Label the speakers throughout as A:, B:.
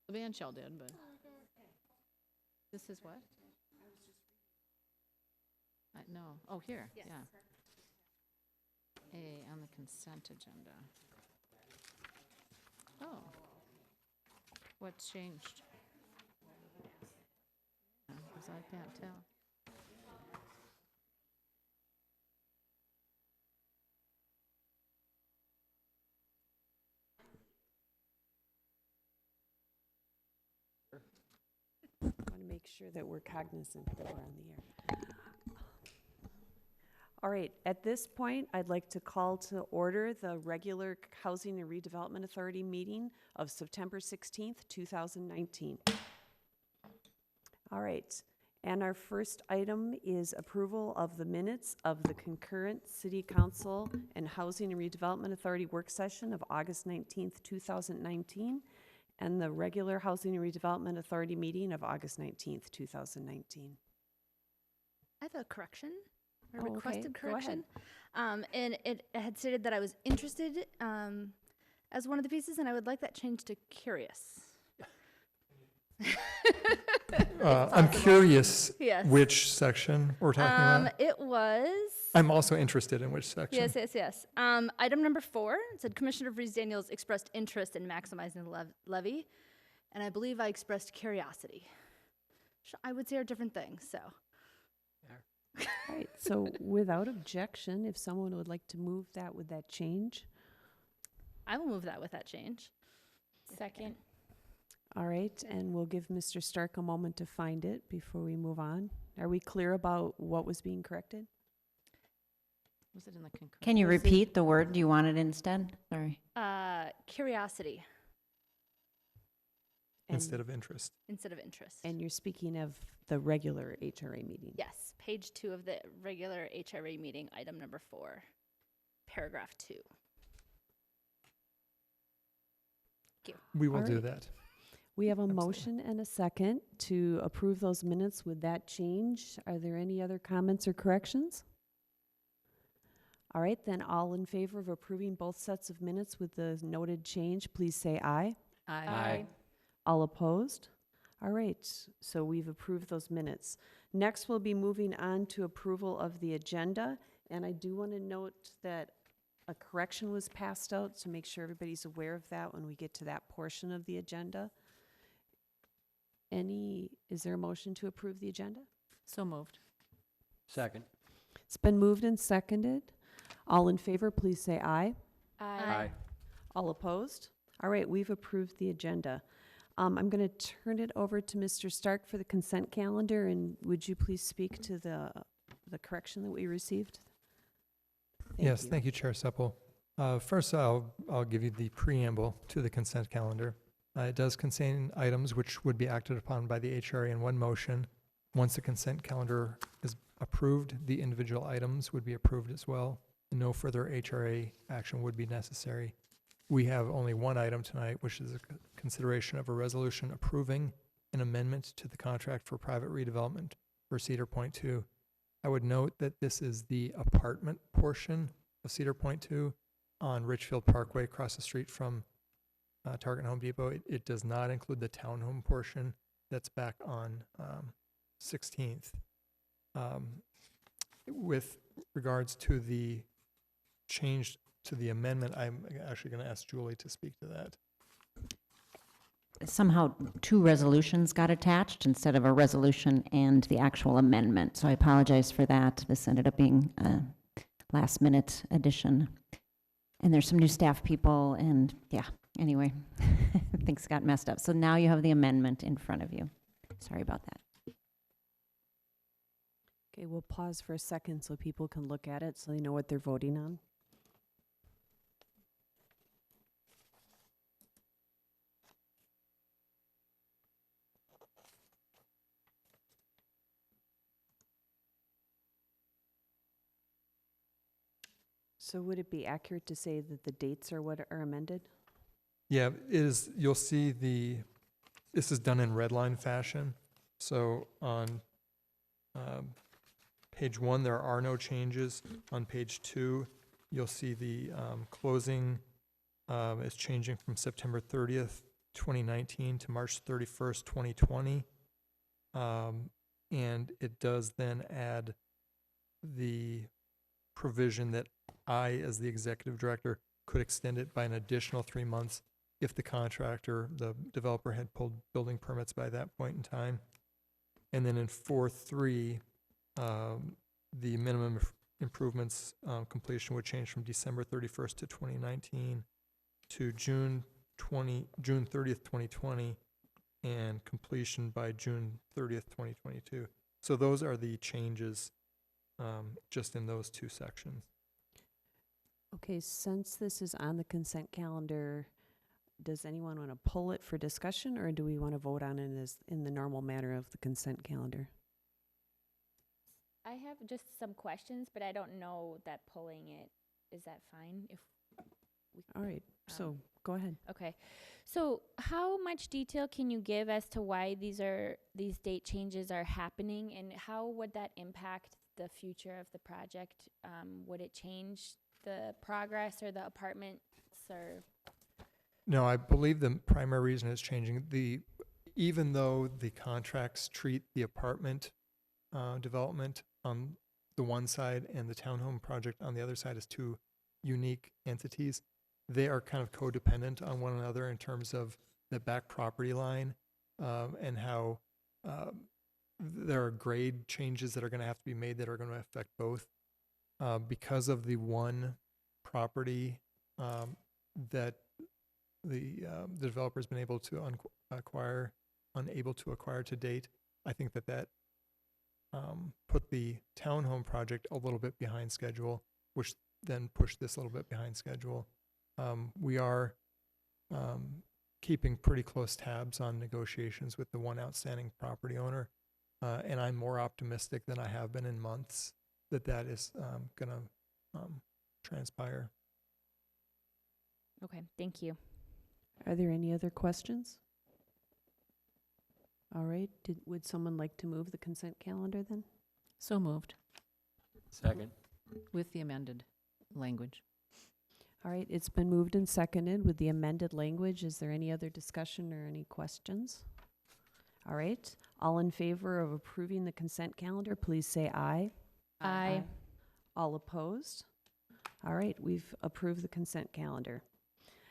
A: The band shell did, but this is what? No. Oh, here, yeah. A on the consent agenda. Oh. What's changed? Because I can't tell.
B: I want to make sure that we're cognizant that we're on the air. All right, at this point, I'd like to call to order the regular Housing and Redevelopment Authority meeting of September 16th, 2019. All right, and our first item is approval of the minutes of the concurrent City Council and Housing and Redevelopment Authority work session of August 19th, 2019, and the regular Housing and Redevelopment Authority meeting of August 19th, 2019.
C: I have a correction, a
B: Oh, okay.
C: requested
B: Go ahead.
C: correction. And it had stated that I was interested as one of the pieces, and I would like that changed to curious.
D: I'm curious
C: Yes.
D: which section we're talking about.
C: It was.
D: I'm also interested in which section.
C: Yes. Item number 4, it said Commissioner Vreese Daniels expressed interest in maximizing the levy, and I believe I expressed curiosity. I would say are different things, so.
B: All right, so without objection, if someone would like to move that with that change.
C: I will move that with that change.
A: Second.
B: All right, and we'll give Mr. Stark a moment to find it before we move on. Are we clear about what was being corrected?
A: Was it in the concurrent?
E: Can you
B: Was it-
E: repeat the word you wanted instead? Sorry.
C: Curiosity
D: Instead of interest.
C: instead of interest.
B: And you're speaking of the regular HRA meeting?
C: Yes, page 2 of the regular HRA meeting, item number 4, paragraph 2.
D: We will
B: All
D: do
B: right.
D: that.
B: We have a
D: Absolutely.
B: motion and a second to approve those minutes with that change. Are there any other comments or corrections? All right, then all in favor of approving both sets of minutes with the noted change, please say aye.
A: Aye.
B: All opposed? All right, so we've approved those minutes. Next, we'll be moving on to approval of the agenda, and I do want to note that a correction was passed out to make sure everybody's aware of that when we get to that portion of the agenda. Is there a motion to approve the agenda?
A: So moved.
F: Second.
B: It's been moved and seconded. All in favor, please say aye.
F: Aye.
B: All opposed? All right, we've approved the agenda. I'm going to turn it over to Mr. Stark for the consent calendar, and would you please speak to the correction that we received?
D: Yes, thank you, Chair Supple. First, I'll give you the preamble to the consent calendar. It does contain items which would be acted upon by the HRA in one motion. Once the consent calendar is approved, the individual items would be approved as well. No further HRA action would be necessary. We have only one item tonight, which is a consideration of a resolution approving an amendment to the contract for private redevelopment for Cedar Point 2. I would note that this is the apartment portion of Cedar Point 2 on Richfield Parkway across the street from Target and Home Depot. It does not include the townhome portion that's back on 16th. With regards to the change to the amendment, I'm actually going to ask Julie to speak to that.
E: Somehow 2 resolutions got attached instead of a resolution and the actual amendment. So I apologize for that. This ended up being a last minute addition. And there's some new staff people and yeah, anyway, things got messed up. So now you have the amendment in front of you. Sorry about that.
B: Okay, we'll pause for a second so people can look at it so they know what they're voting on. So would it be accurate to say that the dates are what are amended?
D: Yeah, it is. You'll see this is done in red line fashion. So on page 1, there are no changes. On page 2, you'll see the closing is changing from September 30th 2019 to March 31st, 2020. And it does then add the provision that I, as the executive director, could extend it by an additional 3 months if the contractor, the developer, had pulled building permits by that point in time. And then in 4.3, the minimum improvements completion would change from December 31st to 2019 to June 30th, 2020, and completion by June 30th, 2022. So those are the changes just in those two sections.
B: Okay, since this is on the consent calendar, does anyone want to pull it for discussion, or do we want to vote on it as in the normal manner of the consent calendar?
G: I have just some questions, but I don't know that pulling it, is that fine? If we,
B: All right, so go ahead.
G: okay. So how much detail can you give as to why these date changes are happening, and how would that impact the future of the project? Would it change the progress or the apartments or?
D: No, I believe the primary reason it's changing, even though the contracts treat the apartment development on the one side and the townhome project on the other side as two unique entities, they are kind of codependent on one another in terms of the back property line and how there are grade changes that are going to have to be made that are going to affect both. Because of the one property that the developer's been able to unable to acquire to date, I think that put the townhome project a little bit behind schedule, which then pushed this a little bit behind schedule. We are keeping pretty close tabs on negotiations with the one outstanding property owner, and I'm more optimistic than I have been in months that is going to transpire.
G: Okay, thank you.
B: Are there any other questions? All right, would someone like to move the consent calendar then?
A: So moved
F: Second.
A: with the amended language.
B: All right, it's been moved and seconded with the amended language. Is there any other discussion or any questions? All right, all in favor of approving the consent calendar, please say aye.
G: Aye.
B: All opposed? All right, we've approved the consent calendar.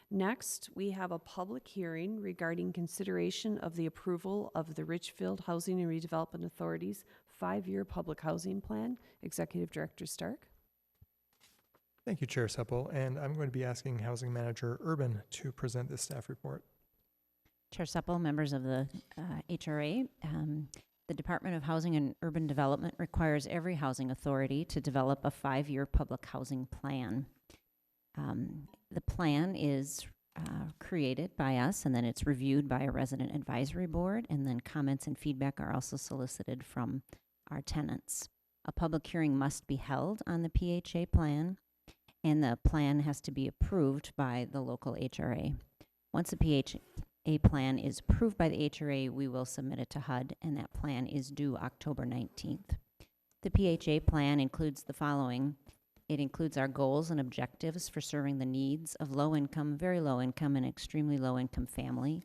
B: Next, we have a public hearing regarding consideration of the approval of the Richfield Housing and Redevelopment Authority's 5-year public housing plan. Executive Director Stark.
D: Thank you, Chair Supple, and I'm going to be asking Housing Manager Urban to present this staff report.
E: Chair Supple, members of the HRA, the Department of Housing and Urban Development requires every housing authority to develop a 5-year public housing plan. The plan is created by us, and then it's reviewed by a resident advisory board, and then comments and feedback are also solicited from our tenants. A public hearing must be held on the PHA plan, and the plan has to be approved by the local HRA. Once the PHA plan is approved by the HRA, we will submit it to HUD, and that plan is due October 19th. The PHA plan includes the following. It includes our goals and objectives for serving the needs of low-income, very low-income, and extremely low-income family.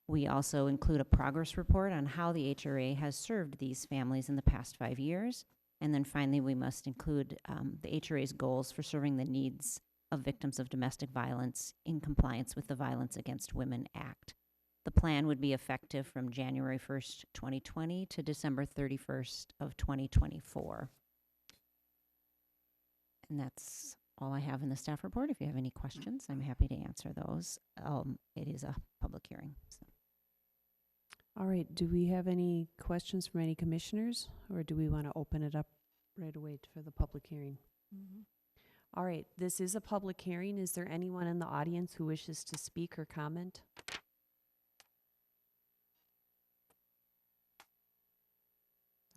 E: We also include a progress report on how the HRA has served these families in the past 5 years. And then finally, we must include the HRA's goals for serving the needs of victims of domestic violence in compliance with the Violence Against Women Act. The plan would be effective from January 1st, 2020 to December 31st of 2024. And that's all I have in the staff report. If you have any questions, I'm happy to answer those. It is a public hearing. So.
B: All right, do we have any questions from any commissioners, or do we want to open it up right away for the public hearing? All right, this is a public hearing. Is there anyone in the audience who wishes to speak or comment?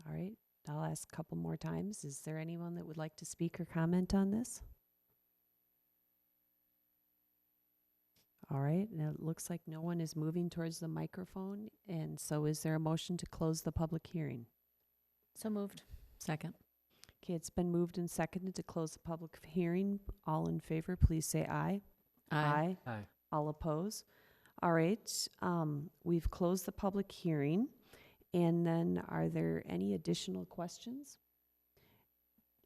B: All right, I'll ask a couple more times. Is there anyone that would like to speak or comment on this? All right, and it looks like no one is moving towards the microphone, and so is there a motion to close the public hearing?
G: So moved.
A: Second.
B: Okay, it's been moved and seconded to close the public hearing. All in favor, please say aye.
A: Aye.
F: Aye.
B: All oppose? All right, we've closed the public hearing. And then are there any additional questions?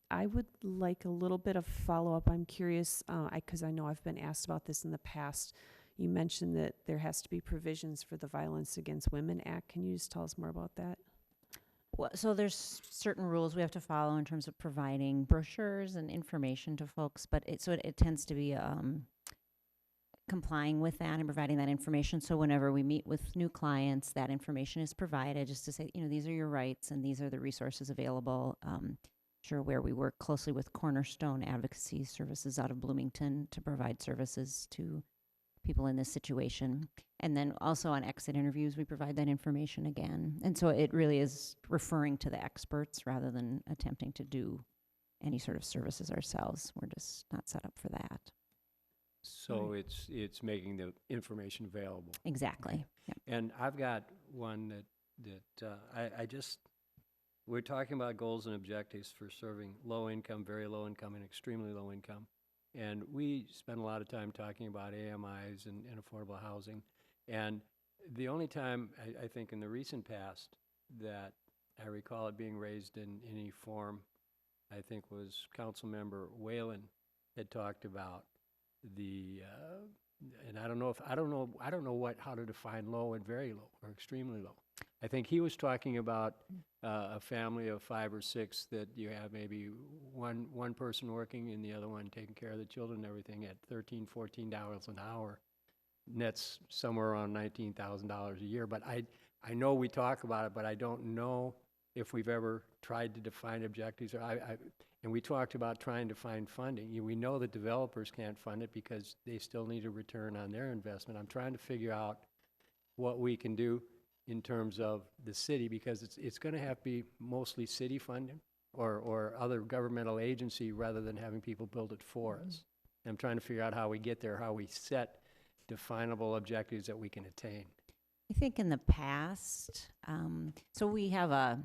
B: I would like a little bit of follow-up. I'm curious, because I know I've been asked about this in the past. You mentioned that there has to be provisions for the Violence Against Women Act. Can you just tell us more about that?
E: Well, so there's certain rules we have to follow in terms of providing brochures and information to folks, but it tends to be complying with that and providing that information. So whenever we meet with new clients, that information is provided just to say, these are your rights and these are the resources available. Sure, where we work closely with Cornerstone Advocacy Services out of Bloomington to provide services to people in this situation. And then also on exit interviews, we provide that information again. And so it really is referring to the experts rather than attempting to do any sort of services ourselves. We're just not set up for that.
F: So it's making the information available.
E: Exactly. Yep.
F: And I've got one that we're talking about goals and objectives for serving low income, very low income, and extremely low income. And we spend a lot of time talking about AMIs and affordable housing. And the only time, I think in the recent past, that I recall it being raised in any form, I think was Councilmember Whalen had talked about and I don't know how to define low and very low or extremely low. I think he was talking about a family of 5 or 6 that you have maybe one person working and the other one taking care of the children and everything at $13, $14 an hour. Nets somewhere around $19,000 a year. But I know we talk about it, but I don't know if we've ever tried to define objectives. And we talked about trying to find funding. We know that developers can't fund it because they still need a return on their investment. I'm trying to figure out what we can do in terms of the city, because it's going to have to be mostly city funding or other governmental agency rather than having people build it for us. And I'm trying to figure out how we get there, how we set definable objectives that we can attain.
E: I think in the past, so we have a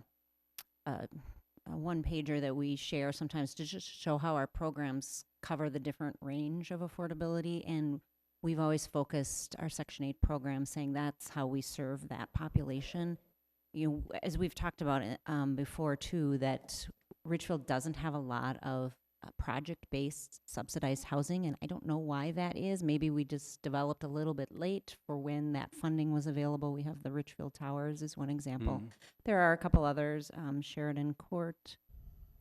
E: one-pager that we share sometimes to just show how our programs cover the different range of affordability, and we've always focused our Section 8 program saying that's how we serve that population. As we've talked about before too, that Ridgefield doesn't have a lot of project-based subsidized housing, and I don't know why that is. Maybe we just developed a little bit late for when that funding was available. We have the Ridgefield Towers is one example. There are a couple others, Sheridan Court,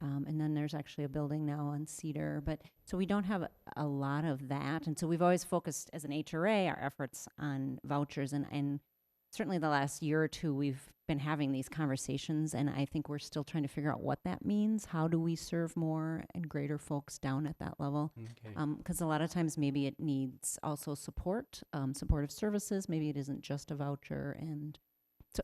E: and then there's actually a building now on Cedar. But so we don't have a lot of that, and so we've always focused as an HRA our efforts on vouchers, and certainly the last year or two we've been having these conversations, and I think we're still trying to figure out what that means. How do we serve more and greater folks down at that level? Because a lot of times maybe it needs also support, supportive services. Maybe it isn't just a voucher. And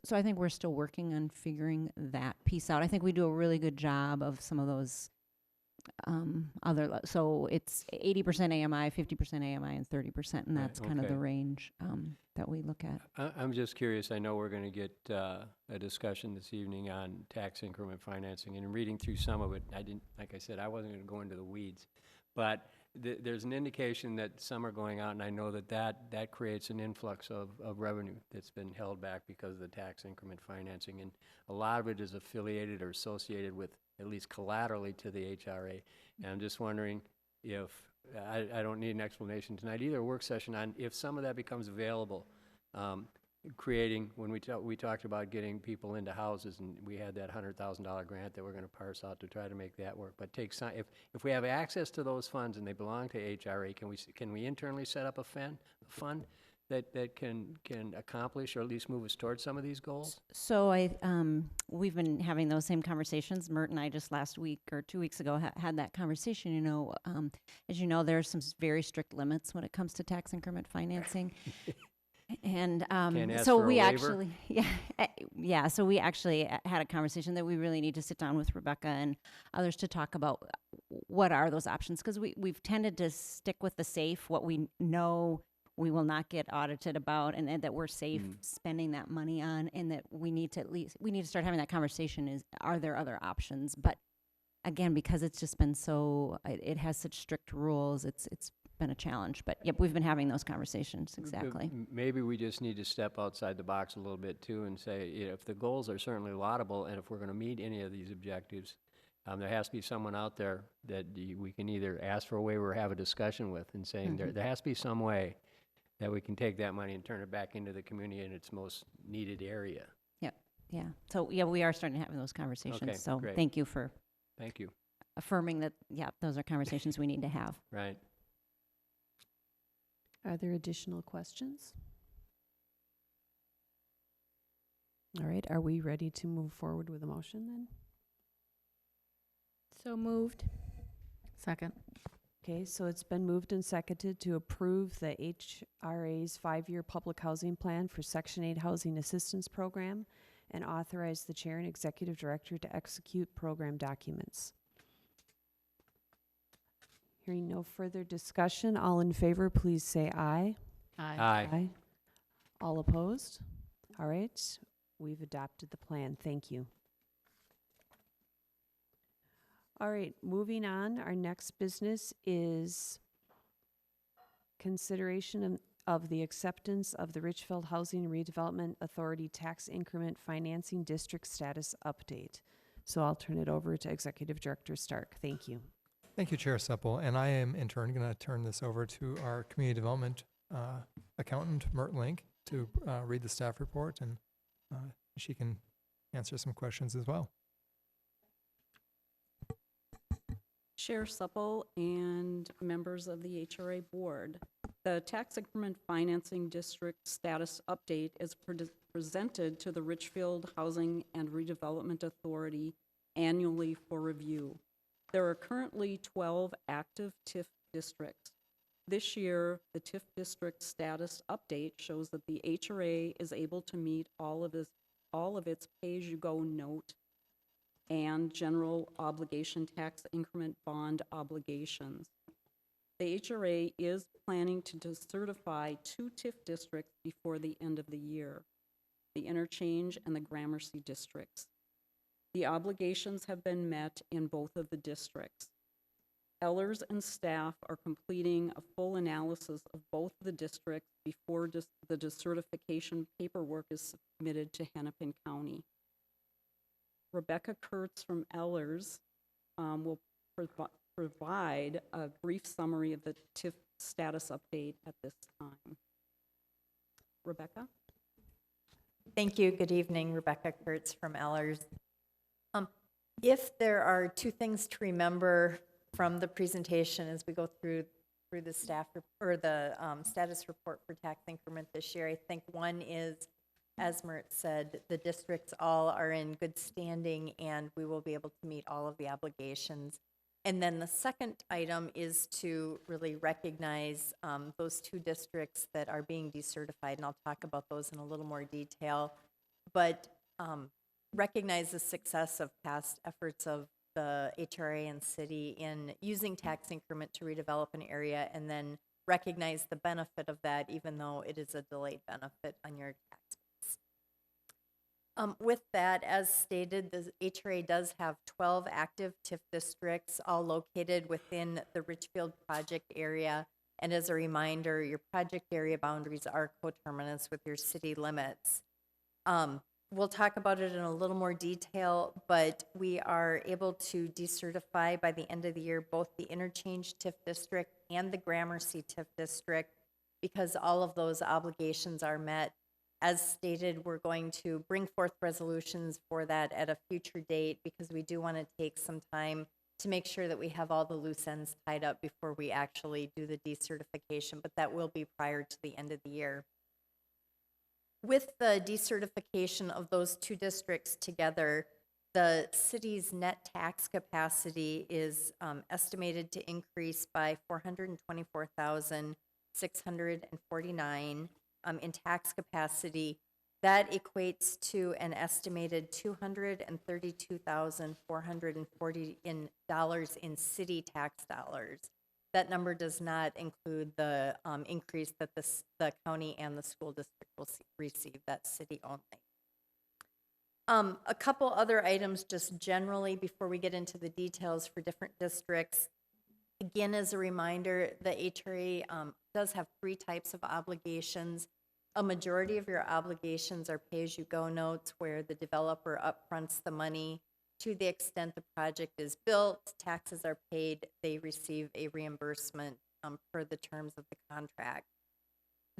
E: so I think we're still working on figuring that piece out. I think we do a really good job of some of those so it's 80% AMI, 50% AMI, and 30%, and that's kind of the range that we look at.
F: I'm just curious. I know we're going to get a discussion this evening on tax increment financing, and in reading through some of it, like I said, I wasn't going to go into the weeds, but there's an indication that some are going out, and I know that creates an influx of revenue that's been held back because of the tax increment financing, and a lot of it is affiliated or associated with, at least collaterally, to the HRA. And I'm just wondering if, I don't need an explanation tonight either, a work session on if some of that becomes available, creating, when we talked about getting people into houses, and we had that $100,000 grant that we're going to parse out to try to make that work. But if we have access to those funds and they belong to HRA, can we internally set up a fund that can accomplish or at least move us towards some of these goals?
E: So we've been having those same conversations. Mert and I just last week or 2 weeks ago had that conversation. As you know, there are some very strict limits when it comes to tax increment financing. And so we actually, so we actually had a conversation that we really need to sit down with Rebecca and others to talk about what are those options, because we've tended to stick with the safe, what we know we will not get audited about, and that we're safe spending that money on, and that we need to start having that conversation are there other options? But again, because it's just been it has such strict rules, it's been a challenge. But yep, we've been having those conversations, exactly.
F: Maybe we just need to step outside the box a little bit too and say, you know, if the goals are certainly laudable, and if we're going to meet any of these objectives, there has to be someone out there that we can either ask for a waiver or have a discussion with, and saying there has to be some way that we can take that money and turn it back into the community in its most needed area.
E: Yep, yeah. So, yeah, we are starting to have those conversations.
F: Okay,
E: so
F: great.
E: thank you for
F: Thank you.
E: affirming that, yeah, those are conversations we need to have.
F: Right.
B: Are there additional questions? All right, are we ready to move forward with a motion then?
G: So moved.
A: Second.
B: Okay, so it's been moved and seconded to approve the HRA's 5-year public housing plan for Section 8 Housing Assistance Program and authorize the chair and executive director to execute program documents. Hearing no further discussion, all in favor, please say aye.
F: Aye.
B: All opposed? All right, we've adopted the plan. Thank you. All right, moving on, our next business is consideration of the acceptance of the Richfield Housing Redevelopment Authority Tax Increment Financing District Status Update. So I'll turn it over to Executive Director Stark. Thank you.
D: Thank you, Chair Supple. And I am in turn going to turn this over to our Community Development Accountant, Mert Link, to read the staff report, and she can answer some questions as well.
H: Chair Supple and members of the HRA Board, the Tax Increment Financing District Status Update is presented to the Richfield Housing and Redevelopment Authority annually for review. There are currently 12 active TIF districts. This year, the TIF district status update shows that the HRA is able to meet all of its pay-as-you-go note and general obligation tax increment bond obligations. The HRA is planning to decertify 2 TIF districts before the end of the year, the Interchange and the Gramercy districts. The obligations have been met in both of the districts. Ellers and staff are completing a full analysis of both the districts before the decertification paperwork is submitted to Hennepin County. Rebecca Kurtz from Ellers will provide a brief summary of the TIF status update at this time. Rebecca?
I: Thank you. Good evening. Rebecca Kurtz from Ellers. If there are 2 things to remember from the presentation as we go through the staff or the status report for tax increment this year, I think one is, as Mert said, the districts all are in good standing and we will be able to meet all of the obligations. And then the second item is to really recognize those 2 districts that are being decertified, and I'll talk about those in a little more detail, but recognize the success of past efforts of the HRA and city in using tax increment to redevelop an area, and then recognize the benefit of that even though it is a delayed benefit on your tax base. With that, as stated, the HRA does have 12 active TIF districts, all located within the Richfield project area. And as a reminder, your project area boundaries are coterminous with your city limits. We'll talk about it in a little more detail, but we are able to decertify by the end of the year both the Interchange TIF district and the Gramercy TIF district because all of those obligations are met. As stated, we're going to bring forth resolutions for that at a future date because we do want to take some time to make sure that we have all the loose ends tied up before we actually do the decertification, but that will be prior to the end of the year. With the decertification of those 2 districts together, the city's net tax capacity is estimated to increase by $424,649 in tax capacity. That equates to an estimated $232,440 in city tax dollars. That number does not include the increase that the county and the school district will receive. That's city only. A couple other items just generally before we get into the details for different districts. Again, as a reminder, the HRA does have 3 types of obligations. A majority of your obligations are pay-as-you-go notes, where the developer upfronts the money. To the extent the project is built, taxes are paid, they receive a reimbursement per the terms of the contract.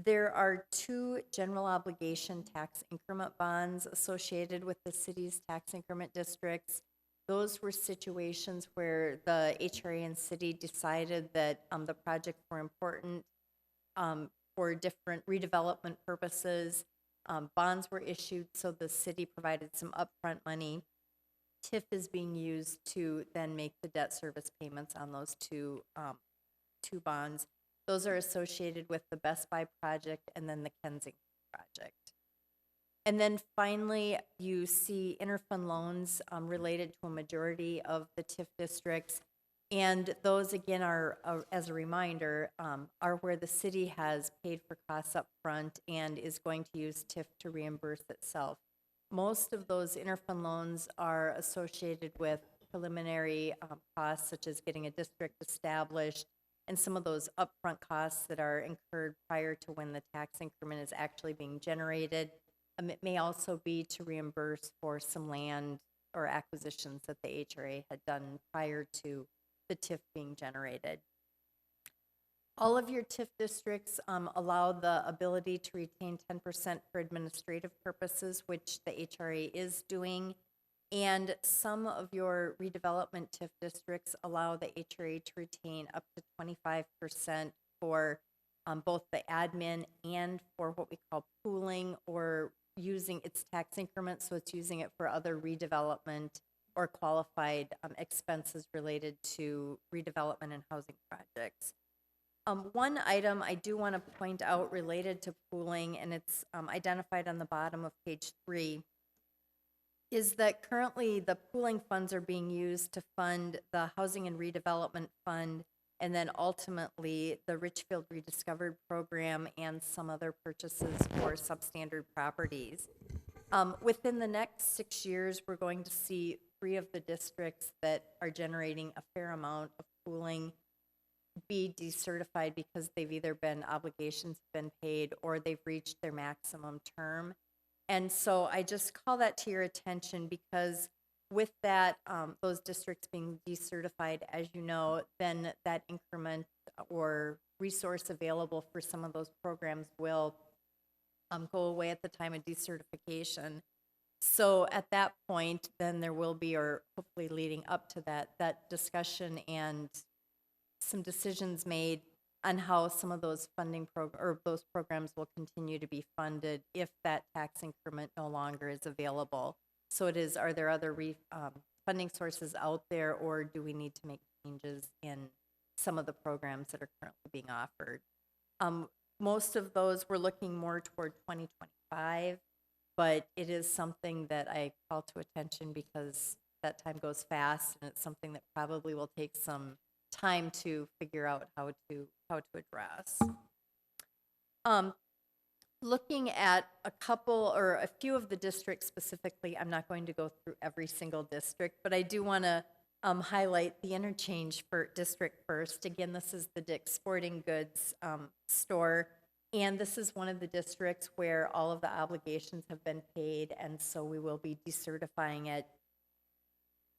I: There are 2 general obligation tax increment bonds associated with the city's tax increment districts. Those were situations where the HRA and city decided that the projects were important for different redevelopment purposes. Bonds were issued, so the city provided some upfront money. TIF is being used to then make the debt service payments on those two bonds. Those are associated with the Best Buy project and then the Kensington project. And then finally, you see interfund loans related to a majority of the TIF districts. And those, again, are as a reminder, are where the city has paid for costs up front and is going to use TIF to reimburse itself. Most of those interfund loans are associated with preliminary costs, such as getting a district established, and some of those upfront costs that are incurred prior to when the tax increment is actually being generated. It may also be to reimburse for some land or acquisitions that the HRA had done prior to the TIF being generated. All of your TIF districts allow the ability to retain 10% for administrative purposes, which the HRA is doing. And some of your redevelopment TIF districts allow the HRA to retain up to 25% for both the admin and for what we call pooling, or using its tax increment, so it's using it for other redevelopment or qualified expenses related to redevelopment and housing projects. One item I do want to point out related to pooling, and it's identified on the bottom of page 3, is that currently the pooling funds are being used to fund the Housing and Redevelopment Fund, and then ultimately the Richfield Rediscovered Program and some other purchases for substandard properties. Within the next 6 years, we're going to see 3 of the districts that are generating a fair amount of pooling be decertified because they've either been obligations been paid or they've reached their maximum term. And so I just call that to your attention because with that, those districts being decertified, as you know, then that increment or resource available for some of those programs will go away at the time of decertification. So at that point, then there will be, or hopefully leading up to that discussion and some decisions made on how some of those those programs will continue to be funded if that tax increment no longer is available. So it is, are there other funding sources out there, or do we need to make changes in some of the programs that are currently being offered? Most of those we're looking more toward 2025, but it is something that I call to attention because that time goes fast, and it's something that probably will take some time to figure out how to address. Looking at a couple or a few of the districts specifically, I'm not going to go through every single district, but I do want to highlight the interchange for district first. Again, this is the Dick's Sporting Goods store, and this is one of the districts where all of the obligations have been paid, and so we will be decertifying it.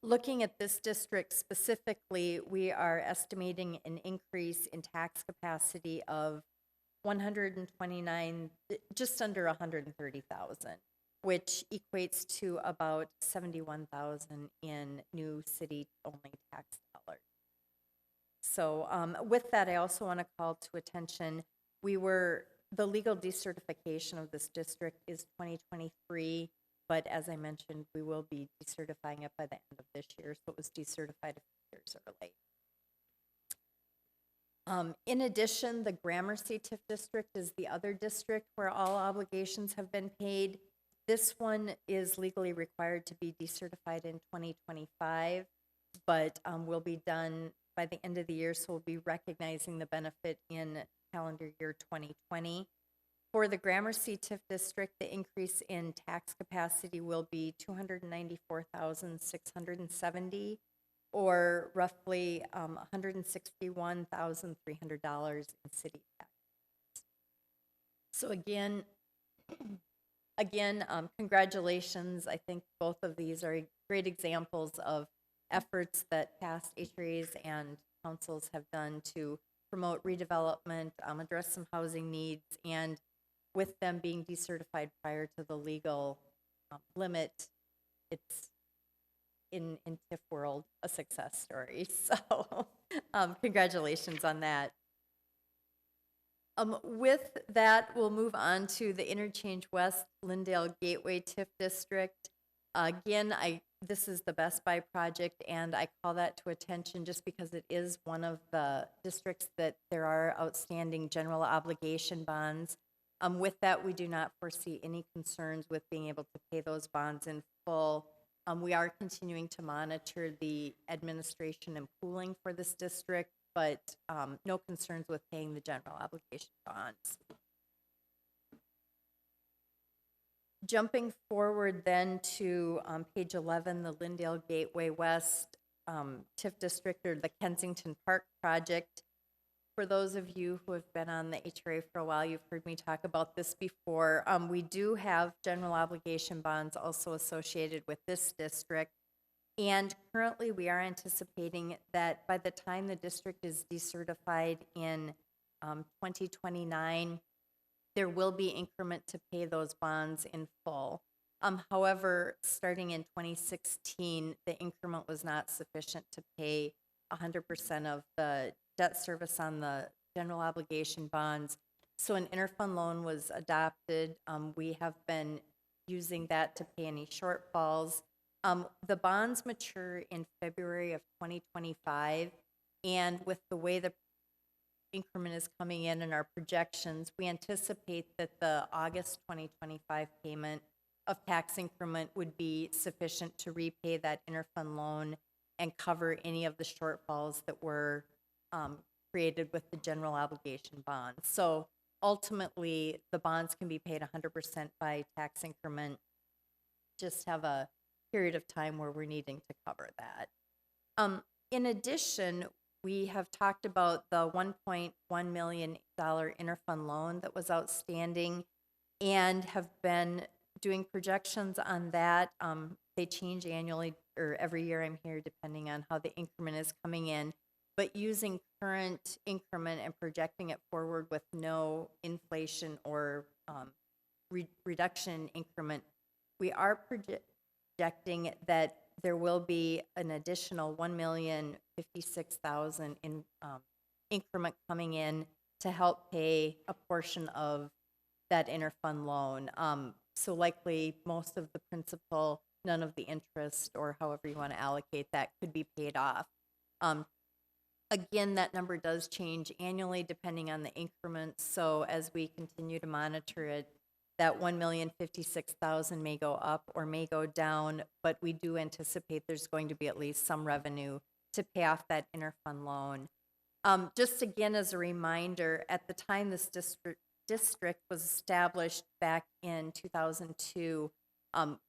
I: Looking at this district specifically, we are estimating an increase in tax capacity of 129, just under 130,000, which equates to about 71,000 in new city-only tax dollars. So with that, I also want to call to attention, the legal decertification of this district is 2023, but as I mentioned, we will be decertifying it by the end of this year, so it was decertified a few years early. In addition, the Gramercy TIF district is the other district where all obligations have been paid. This one is legally required to be decertified in 2025, but will be done by the end of the year, so we'll be recognizing the benefit in calendar year 2020. For the Gramercy TIF district, the increase in tax capacity will be 294,670, or roughly $161,300 in city tax. So again, congratulations. I think both of these are great examples of efforts that past HRAs and councils have done to promote redevelopment, address some housing needs, and with them being decertified prior to the legal limit, it's in TIF world a success story. So congratulations on that. With that, we'll move on to the Interchange West Lindale Gateway TIF District. Again, this is the Best Buy project, and I call that to attention just because it is one of the districts that there are outstanding general obligation bonds. With that, we do not foresee any concerns with being able to pay those bonds in full. We are continuing to monitor the administration and pooling for this district, but no concerns with paying the general obligation bonds. Jumping forward then to page 11, the Lindale Gateway West TIF District, or the Kensington Park project. For those of you who have been on the HRA for a while, you've heard me talk about this before. We do have general obligation bonds also associated with this district. And currently, we are anticipating that by the time the district is decertified in 2029, there will be increment to pay those bonds in full. However, starting in 2016, the increment was not sufficient to pay 100% of the debt service on the general obligation bonds. So an interfund loan was adopted. We have been using that to pay any shortfalls. The bonds mature in February of 2025, and with the way the increment is coming in our projections, we anticipate that the August 2025 payment of tax increment would be sufficient to repay that interfund loan and cover any of the shortfalls that were created with the general obligation bonds. So ultimately, the bonds can be paid 100% by tax increment. Just have a period of time where we're needing to cover that. In addition, we have talked about the $1.1 million interfund loan that was outstanding and have been doing projections on that. They change annually or every year I'm here depending on how the increment is coming in. But using current increment and projecting it forward with no inflation or reduction increment, we are projecting that there will be an additional $1,056,000 in increment coming in to help pay a portion of that interfund loan. So likely most of the principal, none of the interest, or however you want to allocate that, could be paid off. Again, that number does change annually depending on the increments. So as we continue to monitor it, that $1,056,000 may go up or may go down, but we do anticipate there's going to be at least some revenue to pay off that interfund loan. Just again as a reminder, at the time this district was established back in 2002,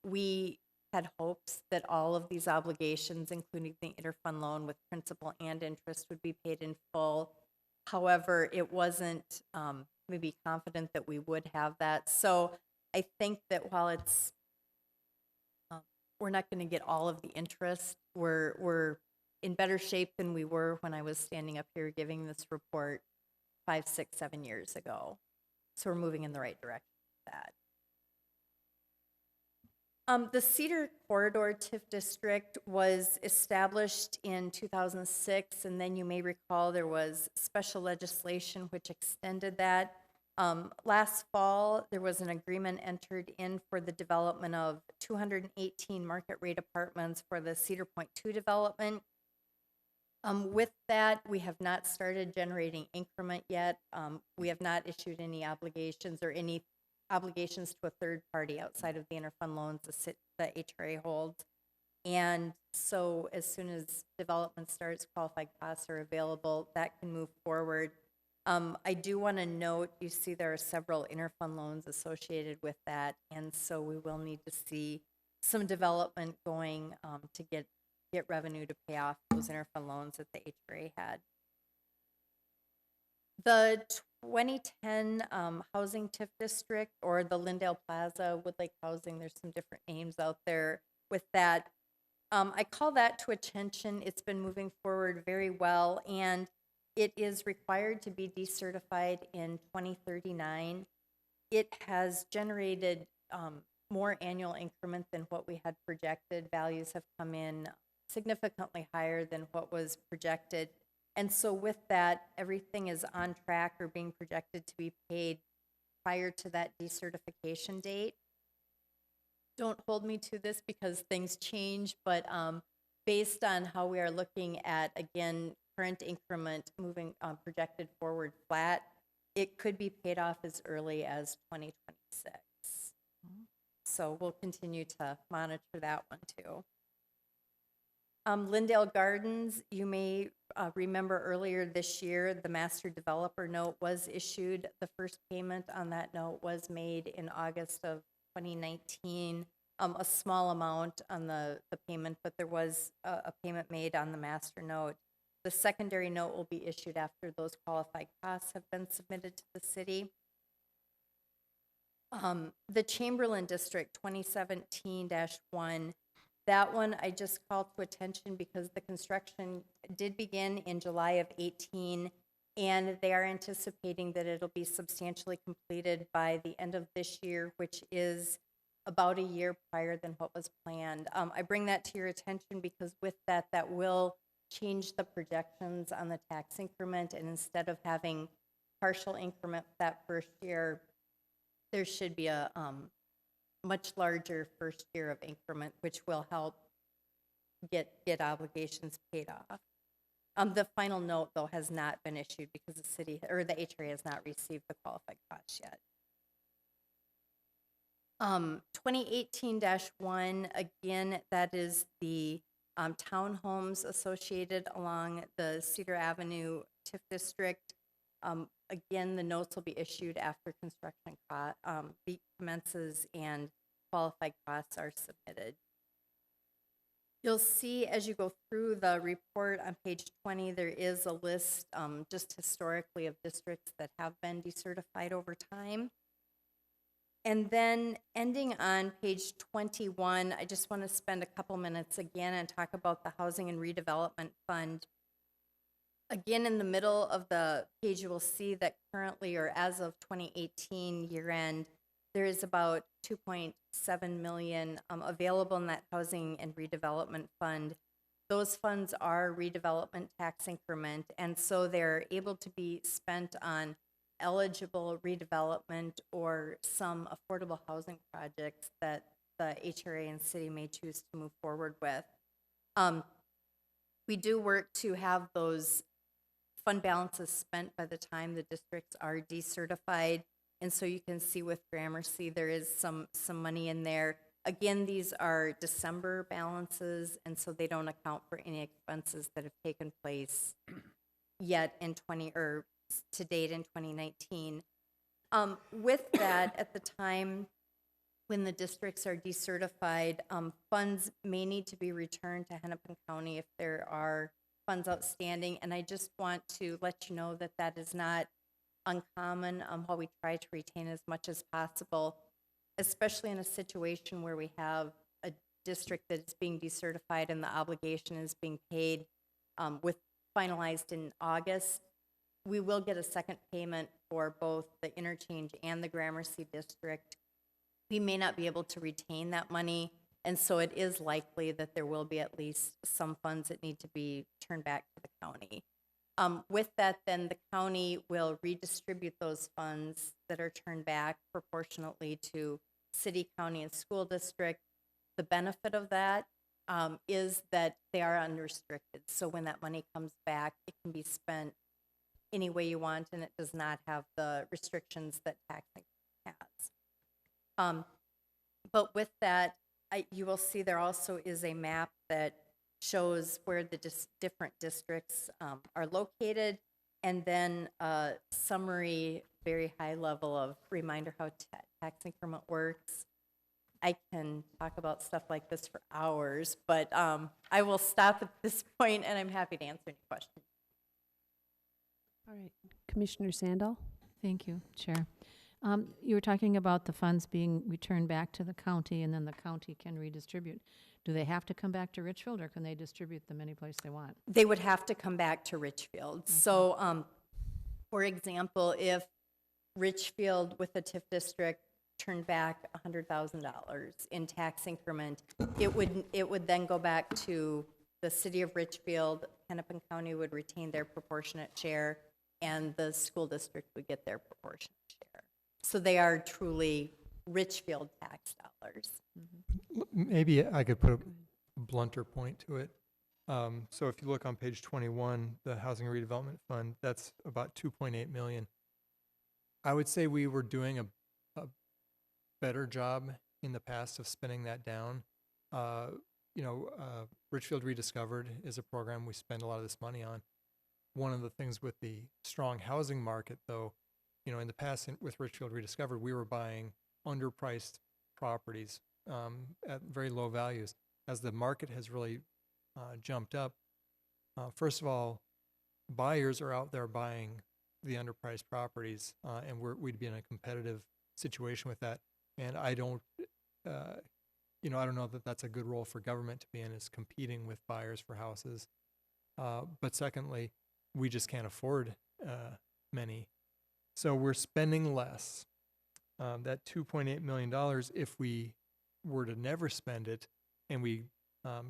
I: we had hopes that all of these obligations, including the interfund loan with principal and interest, would be paid in full. However, it wasn't maybe confident that we would have that. So I think that while it's, we're not going to get all of the interest, we're in better shape than we were when I was standing up here giving this report 5, 6, 7 years ago. So we're moving in the right direction with that. The Cedar Corridor TIF District was established in 2006, and then you may recall there was special legislation which extended that. Last fall, there was an agreement entered in for the development of 218 market rate apartments for the Cedar Point 2 development. With that, we have not started generating increment yet. We have not issued any obligations or any obligations to a third party outside of the interfund loans the HRA holds. And so as soon as development starts, qualified costs are available, that can move forward. I do want to note, you see there are several interfund loans associated with that, and so we will need to see some development going to get get revenue to pay off those interfund loans that the HRA had. The 2010 Housing TIF District, or the Lindale Plaza Woodlake Housing, there's some different names out there with that. I call that to attention. It's been moving forward very well, and it is required to be decertified in 2039. It has generated more annual increment than what we had projected. Values have come in significantly higher than what was projected. And so with that, everything is on track or being projected to be paid prior to that decertification date. Don't hold me to this because things change, but based on how we are looking at, again, current increment moving projected forward flat, it could be paid off as early as 2026. So we'll continue to monitor that one too. Lindale Gardens, you may remember earlier this year, the master developer note was issued. The first payment on that note was made in August of 2019. A small amount on the payment, but there was a payment made on the master note. The secondary note will be issued after those qualified costs have been submitted to the city. The Chamberlain District 2017-1, that one I just called to attention because the construction did begin in July of 18, and they are anticipating that it'll be substantially completed by the end of this year, which is about a year prior than what was planned. I bring that to your attention because with that, that will change the projections on the tax increment, and instead of having partial increment that first year, there should be a much larger first year of increment, which will help get obligations paid off. The final note, though, has not been issued because the city, or the HRA has not received the qualified costs yet. 2018-1, again, that is the townhomes associated along the Cedar Avenue TIF district. Again, the notes will be issued after construction commences and qualified costs are submitted. You'll see as you go through the report on page 20, there is a list just historically of districts that have been decertified over time. And then ending on page 21, I just want to spend a couple minutes again and talk about the Housing and Redevelopment Fund. Again, in the middle of the page, you will see that currently, or as of 2018 year end, there is about 2.7 million available in that Housing and Redevelopment Fund. Those funds are redevelopment tax increment, and so they're able to be spent on eligible redevelopment or some affordable housing projects that the HRA and city may choose to move forward with. We do work to have those fund balances spent by the time the districts are decertified, and so you can see with Gramercy there is some money in there. Again, these are December balances, and so they don't account for any expenses that have taken place yet in to date in 2019. With that, at the time when the districts are decertified, funds may need to be returned to Hennepin County if there are funds outstanding, and I just want to let you know that that is not uncommon, while we try to retain as much as possible, especially in a situation where we have a district that's being decertified and the obligation is being paid finalized in August. We will get a second payment for both the interchange and the Gramercy district. We may not be able to retain that money, and so it is likely that there will be at least some funds that need to be turned back to the county. With that, then the county will redistribute those funds that are turned back proportionately to city, county, and school district. The benefit of that is that they are unrestricted. So when that money comes back, it can be spent any way you want, and it does not have the restrictions that taxing has. But with that, you will see there also is a map that shows where the different districts are located, and then a summary, very high level of reminder how tax increment works. I can talk about stuff like this for hours, but I will stop at this point, and I'm happy to answer any questions.
B: All right, Commissioner Sandal?
A: Thank you, Chair. You were talking about the funds being returned back to the county, and then the county can redistribute. Do they have to come back to Richfield, or can they distribute them any place they want?
I: They would have to come back to Richfield. So, for example, if Richfield with the TIF district turned back $100,000 in tax increment, it would then go back to the city of Richfield. Hennepin County would retain their proportionate share, and the school district would get their proportionate share. So they are truly Richfield tax dollars.
D: Maybe I could put a blunter point to it. So if you look on page 21, the Housing Redevelopment Fund, that's about 2.8 million. I would say we were doing a better job in the past of spending that down. Richfield Rediscovered is a program we spend a lot of this money on. One of the things with the strong housing market, though, in the past with Richfield Rediscovered, we were buying underpriced properties at very low values. As the market has really jumped up, first of all, buyers are out there buying the underpriced properties, and we'd be in a competitive situation with that. And I don't know that that's a good role for government to be in, is competing with buyers for houses. But secondly, we just can't afford many. So we're spending less. That $2.8 million, if we were to never spend it and we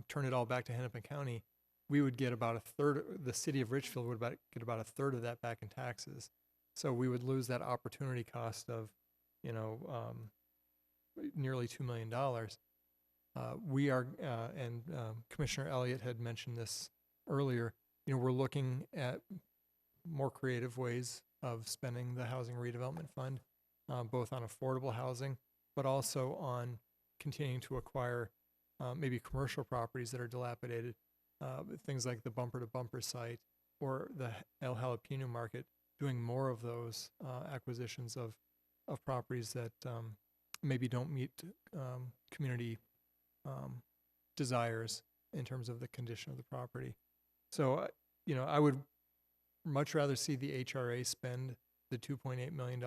D: turn it all back to Hennepin County, we would get about a third, the city of Richfield would get about a third of that back in taxes. So we would lose that opportunity cost of, nearly $2 million. We are, and Commissioner Elliott had mentioned this earlier, we're looking at more creative ways of spending the Housing Redevelopment Fund, both on affordable housing, but also on continuing to acquire maybe commercial properties that are dilapidated, things like the Bumper to Bumper site or the El Jalapeno Market, doing more of those acquisitions of properties that maybe don't meet community desires in terms of the condition of the property. So, I would much rather see the HRA spend the $2.8 million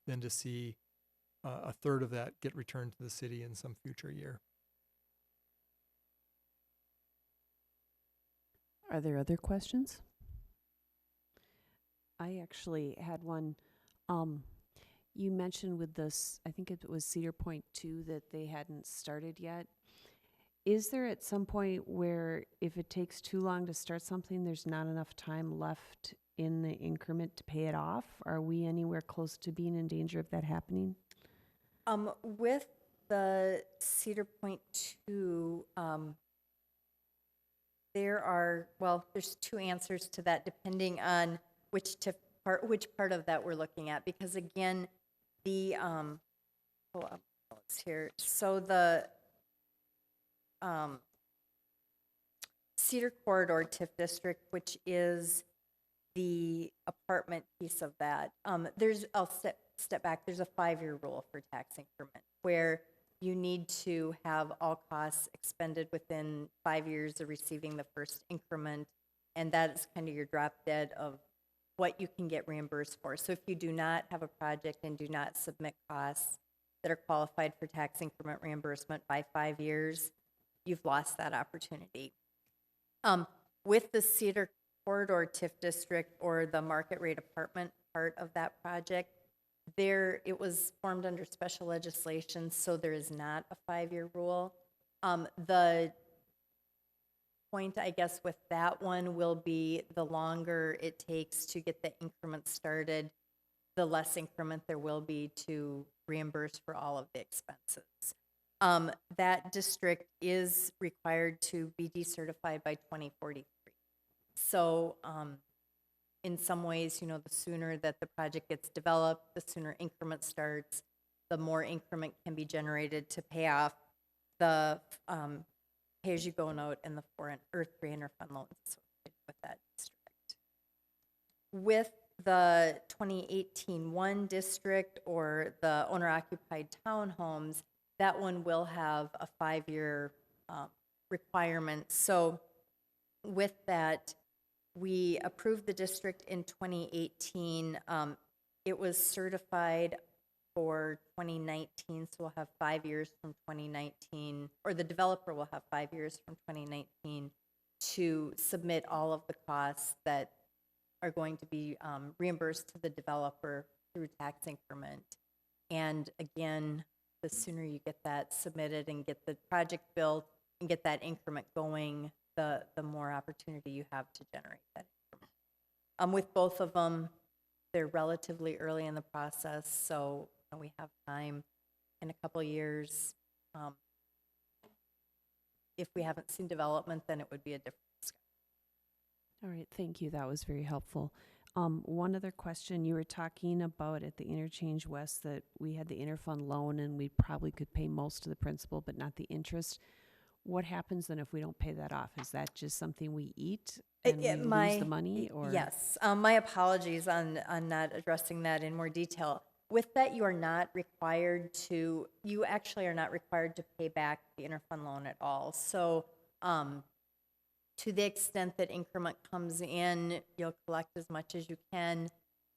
D: than to see a third of that get returned to the city in some future year.
B: Are there other questions? I actually had one. You mentioned with this, I think it was Cedar Point 2, that they hadn't started yet. Is there at some point where if it takes too long to start something, there's not enough time left in the increment to pay it off? Are we anywhere close to being in danger of that happening?
I: With the Cedar Point 2, there's two answers to that depending on which part of that we're looking at, because again, the here. So the Cedar Corridor TIF district, which is the apartment piece of that, I'll step back. There's a 5-year rule for tax increment where you need to have all costs expended within 5 years of receiving the first increment, and that is kind of your drop dead of what you can get reimbursed for. So if you do not have a project and do not submit costs that are qualified for tax increment reimbursement by 5 years, you've lost that opportunity. With the Cedar Corridor TIF district, or the market rate apartment part of that project, it was formed under special legislation, so there is not a 5-year rule. The point, I guess, with that one will be the longer it takes to get the increment started, the less increment there will be to reimburse for all of the expenses. That district is required to be decertified by 2043. So in some ways, the sooner that the project gets developed, the sooner increment starts, the more increment can be generated to pay off the pay-as-you-go note and the 3 interfund loans associated with that district. With the 2018-1 district, or the owner-occupied townhomes, that one will have a 5-year requirement. So with that, we approved the district in 2018. It was certified for 2019, so we'll have 5 years from 2019, or the developer will have 5 years from 2019 to submit all of the costs that are going to be reimbursed to the developer through tax increment. And again, the sooner you get that submitted and get the project built and get that increment going, the more opportunity you have to generate that increment. With both of them, they're relatively early in the process, so we have time in a couple years. If we haven't seen development, then it would be a different discussion.
B: All right, thank you. That was very helpful. One other question, you were talking about at the Interchange West that we had the interfund loan and we probably could pay most of the principal but not the interest. What happens then if we don't pay that off? Is that just something we eat and we lose the money? Or
I: Yes, my apologies on not addressing that in more detail. With that, you actually are not required to pay back the interfund loan at all. So to the extent that increment comes in, you'll collect as much as you can,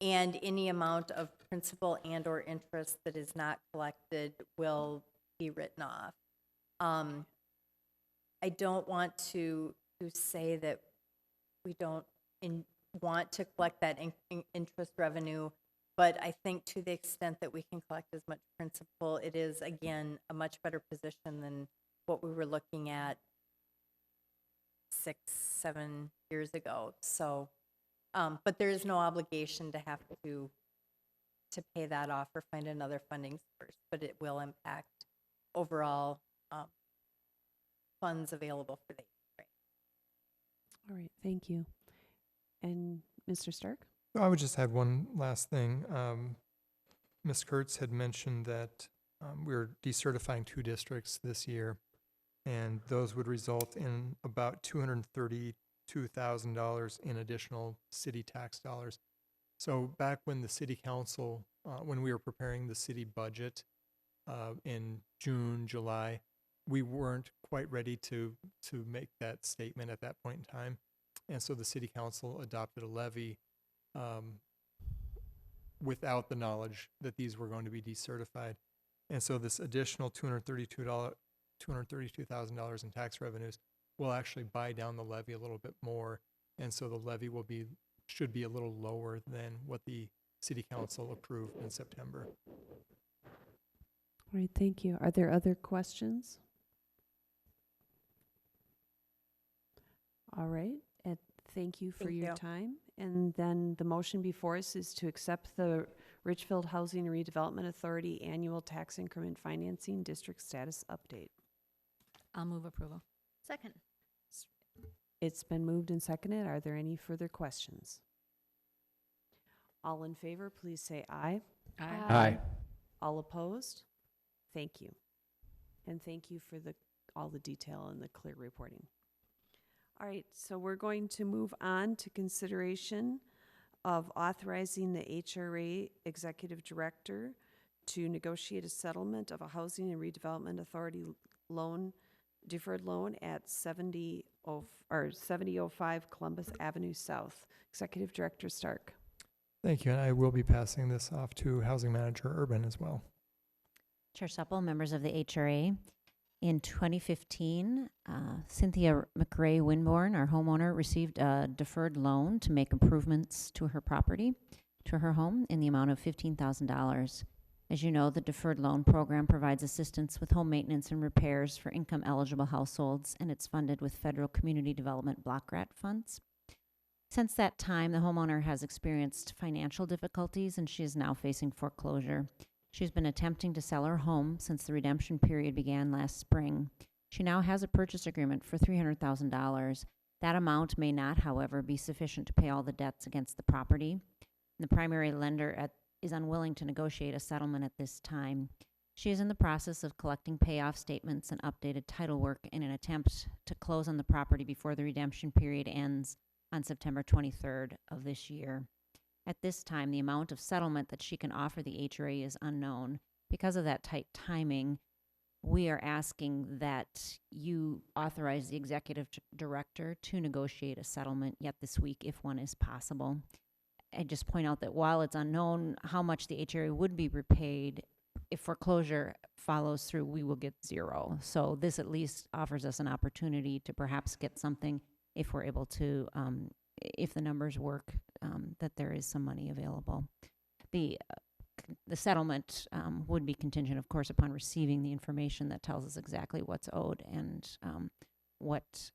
I: and any amount of principal and or interest that is not collected will be written off. I don't want to say that we don't want to collect that interest revenue, but I think to the extent that we can collect as much principal, it is, again, a much better position than what we were looking at 6-7 years ago. So, but there is no obligation to have to pay that off or find another funding source, but it will impact overall funds available for the HRA.
B: all right, thank you. And Mr. Stark?
D: I would just add one last thing. Ms. Kurtz had mentioned that we're decertifying 2 districts this year, and those would result in about $232,000 in additional city tax dollars. So back when the city council, when we were preparing the city budget in June, July, we weren't quite ready to make that statement at that point in time. And so the city council adopted a levy without the knowledge that these were going to be decertified. And so this additional $232,000 in tax revenues will actually buy down the levy a little bit more. And so the levy should be a little lower than what the city council approved in September.
B: All right, thank you. Are there other questions? All right, and thank you for
I: Thank
B: your
I: you.
B: time. And then the motion before us is to accept the Richfield Housing and Redevelopment Authority Annual Tax Increment Financing District Status Update.
A: I'll move approval.
C: Second.
B: It's been moved and seconded. Are there any further questions? All in favor, please say aye.
F: Aye.
B: All opposed? Thank you. And thank you for all the detail and the clear reporting. All right, so we're going to move on to consideration of authorizing the HRA Executive Director to negotiate a settlement of a Housing and Redevelopment Authority deferred loan at 7005 Columbus Avenue South. Executive Director Stark.
D: Thank you, and I will be passing this off to Housing Manager Urban as well.
E: Chair Supple, members of the HRA. In 2015, Cynthia McRae Winborn, our homeowner, received a deferred loan to make improvements to her property, to her home, in the amount of $15,000. As you know, the deferred loan program provides assistance with home maintenance and repairs for income-eligible households, and it's funded with federal community development block grant funds. Since that time, the homeowner has experienced financial difficulties, and she is now facing foreclosure. She's been attempting to sell her home since the redemption period began last spring. She now has a purchase agreement for $300,000. That amount may not, however, be sufficient to pay all the debts against the property. The primary lender is unwilling to negotiate a settlement at this time. She is in the process of collecting payoff statements and updated title work in an attempt to close on the property before the redemption period ends on September 23rd of this year. At this time, the amount of settlement that she can offer the HRA is unknown. Because of that tight timing, we are asking that you authorize the executive director to negotiate a settlement yet this week if one is possible. I just point out that while it's unknown how much the HRA would be repaid, if foreclosure follows through, we will get zero. So this at least offers us an opportunity to perhaps get something if we're able to, if the numbers work, that there is some money available. The settlement would be contingent, of course, upon receiving the information that tells us exactly what's owed and what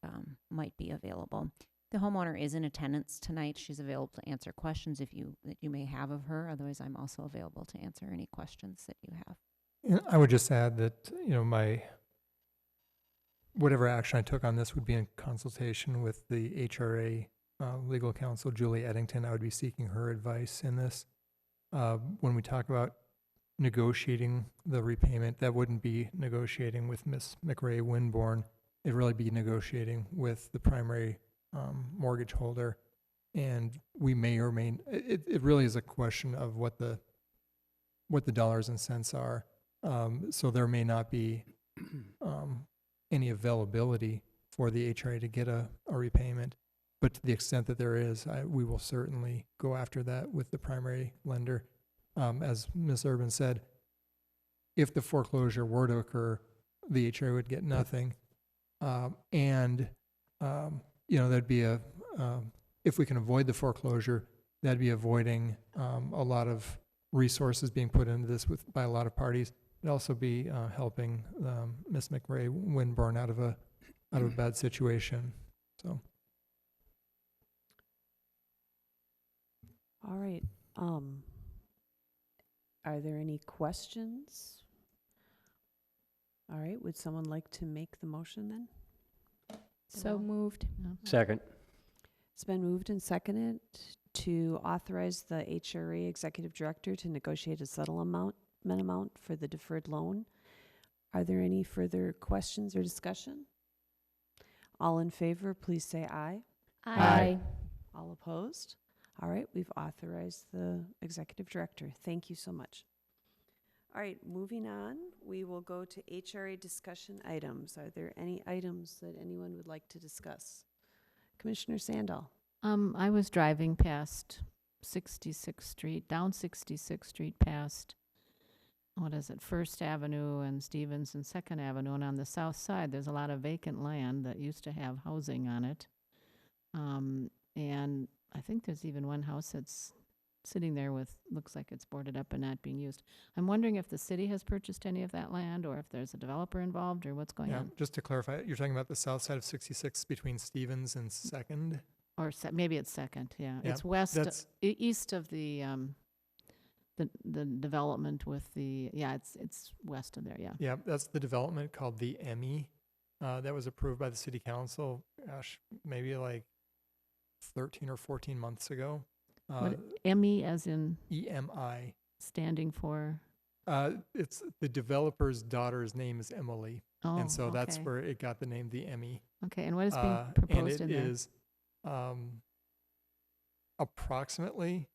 E: might be available. The homeowner is in attendance tonight. She's available to answer questions that you may have of her. Otherwise, I'm also available to answer any questions that you have.
D: And I would just add that, whatever action I took on this would be in consultation with the HRA legal counsel, Julie Eddington. I would be seeking her advice in this. When we talk about negotiating the repayment, that wouldn't be negotiating with Ms. McRae Winborn. It'd really be negotiating with the primary mortgage holder, and we may or may. It really is a question of what the dollars and cents are. So there may not be any availability for the HRA to get a repayment, but to the extent that there is, we will certainly go after that with the primary lender. As Ms. Urban said, if the foreclosure were to occur, the HRA would get nothing, that'd be if we can avoid the foreclosure, that'd be avoiding a lot of resources being put into this by a lot of parties. It'd also be helping Ms. McRae Winborn out of a bad situation. So.
B: All right. Are there any questions? All right. Would someone like to make the motion then?
G: So moved.
F: Second.
B: It's been moved and seconded to authorize the HRA executive director to negotiate a settlement amount for the deferred loan. Are there any further questions or discussion? All in favor, please say aye.
F: Aye.
B: All opposed? All right, we've authorized the executive director. Thank you so much. All right, moving on, we will go to HRA discussion items. Are there any items that anyone would like to discuss? Commissioner Sandal.
A: I was driving past 66th Street, down 66th Street past, First Avenue and Stevens and Second Avenue. And on the south side, there's a lot of vacant land that used to have housing on it. And I think there's even one house that's sitting there looks like it's boarded up and not being used. I'm wondering if the city has purchased any of that land or if there's a developer involved or what's going on.
D: Just to clarify, you're talking about the south side of 66 between Stevens and Second?
A: Or maybe it's Second, yeah.
D: Yeah,
A: It's east of the development with it's west of there, yeah.
D: Yeah, that's the development called the Emmy. That was approved by the city council, maybe like 13 or 14 months ago.
A: Emmy as in?
D: EMI.
A: Standing for?
D: It's the developer's daughter's name is Emily.
A: Oh,
D: and so that's
A: okay.
D: where it got the name the Emmy.
A: Okay, and what is being proposed in there?
D: And it is approximately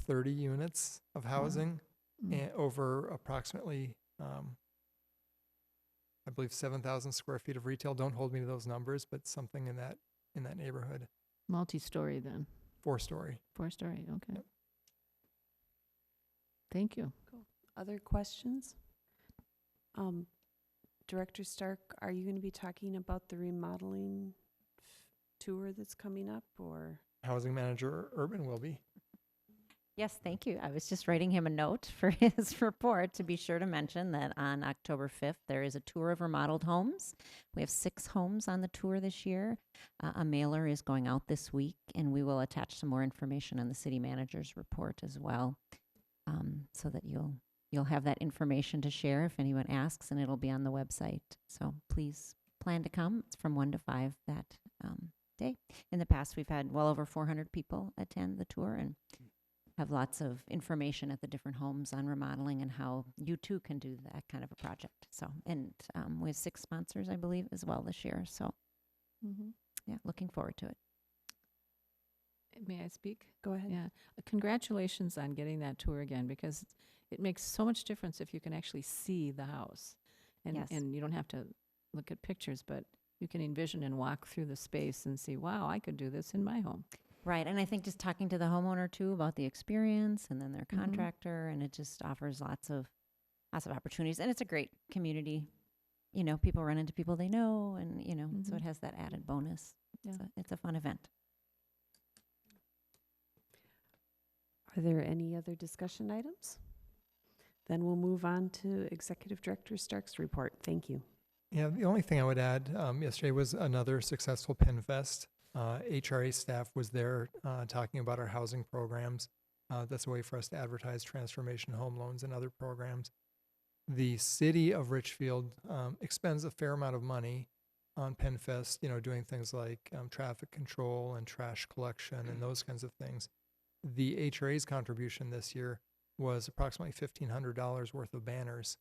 D: 30 units of housing and over approximately, I believe 7,000 square feet of retail. Don't hold me to those numbers, but something in that neighborhood.
A: Multi-story then?
D: 4-story.
A: 4-story, okay.
D: Yep.
A: Thank you.
B: Cool. Other questions? Director Stark, are you going to be talking about the remodeling tour that's coming up, or?
D: Housing manager Urban will be.
E: Yes, thank you. I was just writing him a note for his report to be sure to mention that on October 5th, there is a tour of remodeled homes. We have 6 homes on the tour this year. A mailer is going out this week, and we will attach some more information on the city manager's report as well, so that you'll have that information to share if anyone asks, and it'll be on the website. So please plan to come. It's from 1 to 5 that day. In the past, we've had well over 400 people attend the tour and have lots of information at the different homes on remodeling and how you too can do that kind of a project. So, and we have 6 sponsors, I believe, as well this year. So, yeah, looking forward to it.
A: May I speak?
B: Go ahead.
A: Yeah. Congratulations on getting that tour again, because it makes so much difference if you can actually see the house. And,
E: Yes.
A: and you don't have to look at pictures, but you can envision and walk through the space and see, wow, I could do this in my home.
E: Right, and I think just talking to the homeowner too about the experience and then their
A: Mhm.
E: contractor, and it just offers lots of opportunities. And it's a great community. You know, people run into people they know, and, you know, so
A: Mhm.
E: it has that added bonus.
A: Yeah.
E: It's a fun event.
B: Are there any other discussion items? Then we'll move on to Executive Director Stark's report. Thank you.
D: Yeah, the only thing I would add, yesterday was another successful PennFest. HRA staff was there talking about our housing programs. That's a way for us to advertise transformation home loans and other programs. The city of Richfield expends a fair amount of money on PennFest, you know, doing things like traffic control and trash collection and those kinds of things. The HRA's contribution this year was approximately $1,500 worth of banners.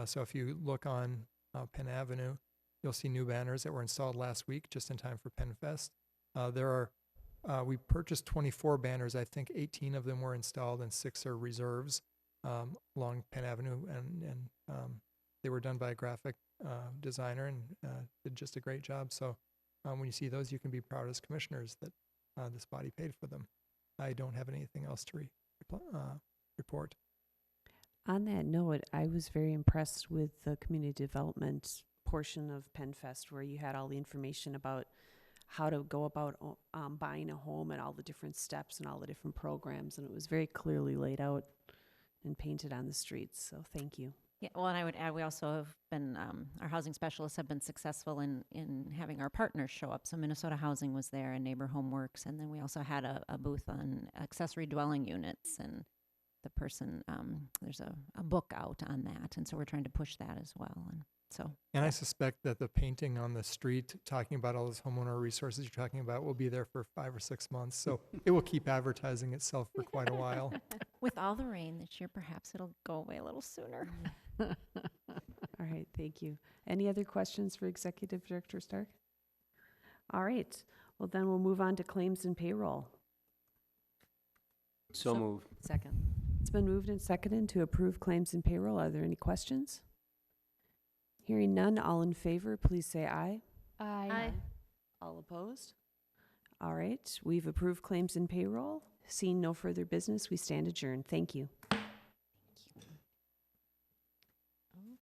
D: So if you look on Penn Avenue, you'll see new banners that were installed last week, just in time for PennFest. We purchased 24 banners. I think 18 of them were installed and 6 are reserves along Penn Avenue, and they were done by a graphic designer and did just a great job. So when you see those, you can be proud as commissioners that this body paid for them. I don't have anything else to report.
B: On that note, I was very impressed with the community development portion of PennFest, where you had all the information about how to go about buying a home and all the different steps and all the different programs. And it was very clearly laid out and painted on the streets. So thank you.
E: Yeah, well, and I would add, we also have been, our housing specialists have been successful in having our partners show up. So Minnesota Housing was there and Neighbor Home Works, and then we also had a booth on accessory dwelling units, and the person, there's a book out on that, and so we're trying to push that as well. And so,
D: And I suspect that the painting on the street, talking about all those homeowner resources you're talking about, will be there for 5 or 6 months. So it will keep advertising itself for quite a while.
E: with all the rain this year, perhaps it'll go away a little sooner.
B: All right, thank you. Any other questions for Executive Director Stark? All right, well then we'll move on to claims and payroll.
F: So moved.
A: Second.
B: It's been moved and seconded to approve claims and payroll. Are there any questions? Hearing none, all in favor, please say aye.
G: Aye.
B: All opposed? All right, we've approved claims and payroll. Seeing no further business, we stand adjourned. Thank you.